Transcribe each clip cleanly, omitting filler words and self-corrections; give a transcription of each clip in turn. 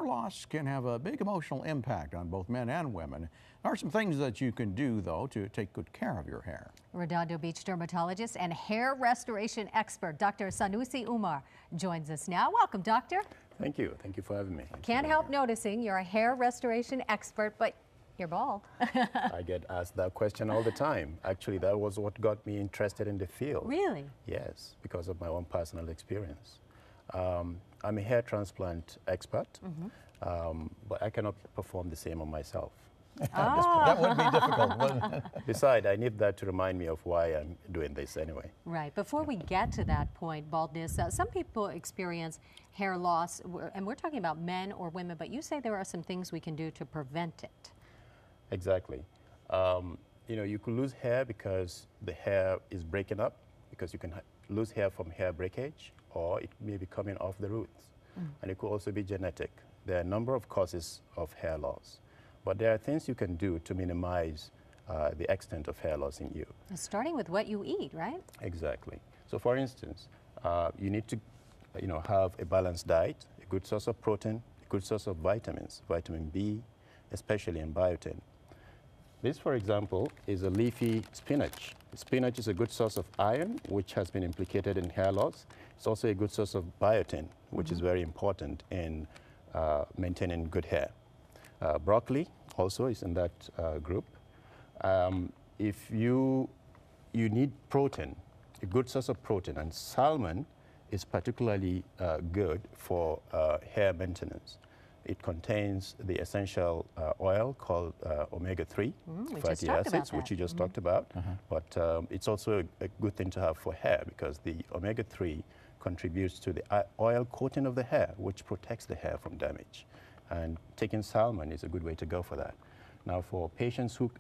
hair loss can have a big emotional impact on both men and women. There are some things that you can do, though, to take good care of your hair. Redondo Beach dermatologist and hair restoration expert, Dr. Sanusi Umar, joins us now. Welcome, doctor. Thank you. Thank you for having me. Can't help noticing you're a hair restoration expert, but you're bald. I get asked that question all the time. Actually, that was what got me interested in the field. Really? Yes, because of my own personal experience. I'm a hair transplant expert, but I cannot perform the same on myself. That would be difficult, wouldn't it? Besides, I need that to remind me of why I'm doing this anyway. Right. Before we get to that point, baldness, some people experience hair loss, and we're talking about men or women, but you say there are some things we can do to prevent it. Exactly. You know, you could lose hair because the hair is breaking up, because you can lose hair from hair breakage, or it may be coming off the roots. And it could also be genetic. There are a number of causes of hair loss, but there are things you can do to minimize the extent of hair loss in you. Starting with what you eat, right? Exactly. So for instance, you need to have a balanced diet, a good source of protein, a good source of vitamins, vitamin B, especially in biotin. This, for example, is a leafy spinach. Spinach is a good source of iron, which has been implicated in hair loss. It's also a good source of biotin, which is very important in maintaining good hair. Broccoli also is in that group. If you need protein, a good source of protein, and salmon is particularly good for hair maintenance. It contains the essential oil called omega-3 fatty acids, which you just talked about. But it's also a good thing to have for hair, because the omega-3 contributes to the oil coating of the hair, which protects the hair from damage. And taking salmon is a good way to go for that. Now, for patients who,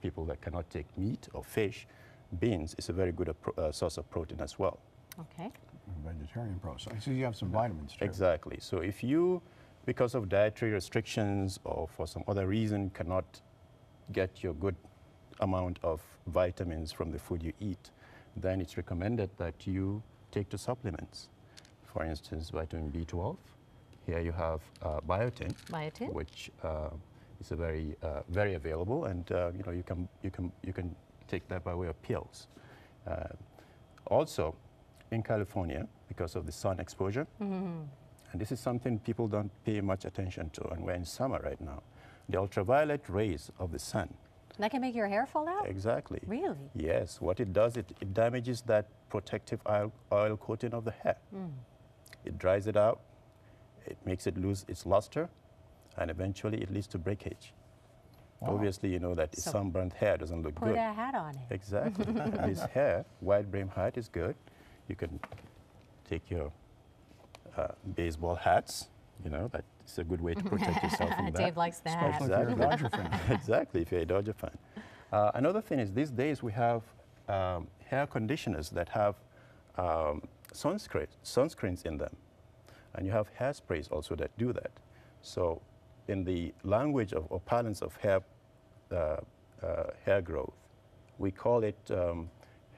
people that cannot take meat or fish, beans is a very good source of protein as well. Okay. Vegetarian process. I see you have some vitamins too. Exactly. So if you, because of dietary restrictions or for some other reason, cannot get your good amount of vitamins from the food you eat, then it's recommended that you take to supplements. For instance, vitamin B12. Here you have biotin, which is a very available, and you can take that by way of pills. Also, in California, because of the sun exposure, and this is something people don't pay much attention to, and we're in summer right now, the ultraviolet rays of the sun. That can make your hair fall out? Exactly. Really? Yes. What it does, it damages that protective oil coating of the hair. It dries it out, it makes it lose its luster, and eventually it leads to breakage. Wow. Obviously, you know that so sunburned hair doesn't look good. Put a hat on it. Exactly. This hair, wide brim hat, is good. You can take your baseball hats. You know, that's a good way to protect yourself from that. Dave likes that. Especially if you're a Dodger fan. Exactly, if you're a Dodger fan. Another thing is, these days we have hair conditioners that have sunscreens in them. And you have hairsprays also that do that. So in the language or parlance of hair growth, we call it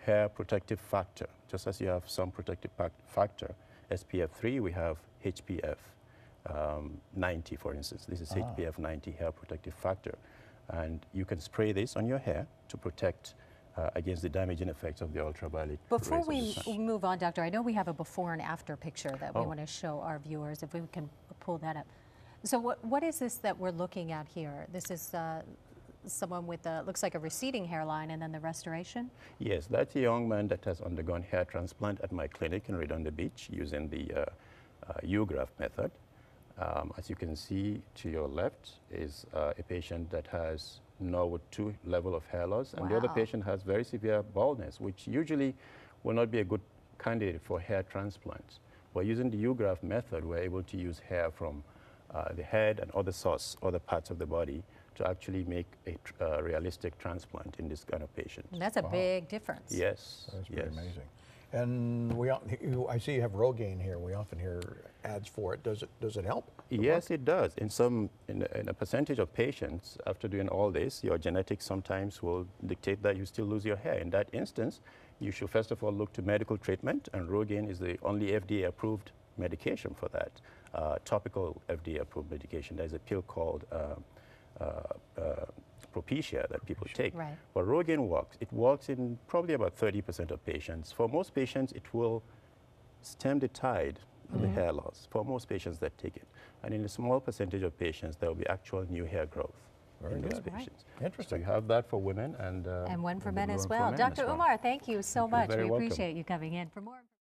hair protective factor. Just as you have sun protective factor, SPF 3, we have HPF 90, for instance. This is HPF 90 hair protective factor. And you can spray this on your hair to protect against the damaging effects of the ultraviolet Before rays we move on, doctor, I know we have a before and after picture that we want to show our viewers, if we can pull that up. So what is this that we're looking at here? This is someone with looks like a receding hairline, and then the restoration? Yes, that's a young man that has undergone hair transplant at my clinic in Redondo Beach using the U-graft method. As you can see to your left is a patient that has Norwood 2 level of hair loss, and the other patient has very severe baldness, which usually will not be a good candidate for hair transplants. But using the U-graft method, we're able to use hair from the head and other parts of the body to actually make a realistic transplant in this kind of patient. And that's a big difference. Yes. That's pretty amazing. And I see you have Rogaine here. We often hear ads for it. Does it help? Yes, it does. In a percentage of patients, after doing all this, your genetics sometimes will dictate that you still lose your hair. In that instance, you should first of all look to medical treatment, and Rogaine is the only FDA-approved medication for that, topical FDA-approved medication. There's a pill called Propecia that people take. Right. But Rogaine works. It works in probably about 30% of patients. For most patients, it will stem the tide of the hair loss for most patients that take it. And in a small percentage of patients, there will be actual new hair growth in those patients. Interesting. So you have that for women and one for the men blue as one for well. men Dr. as well. Umar, thank you so You're much. very We welcome. appreciate you coming in. For more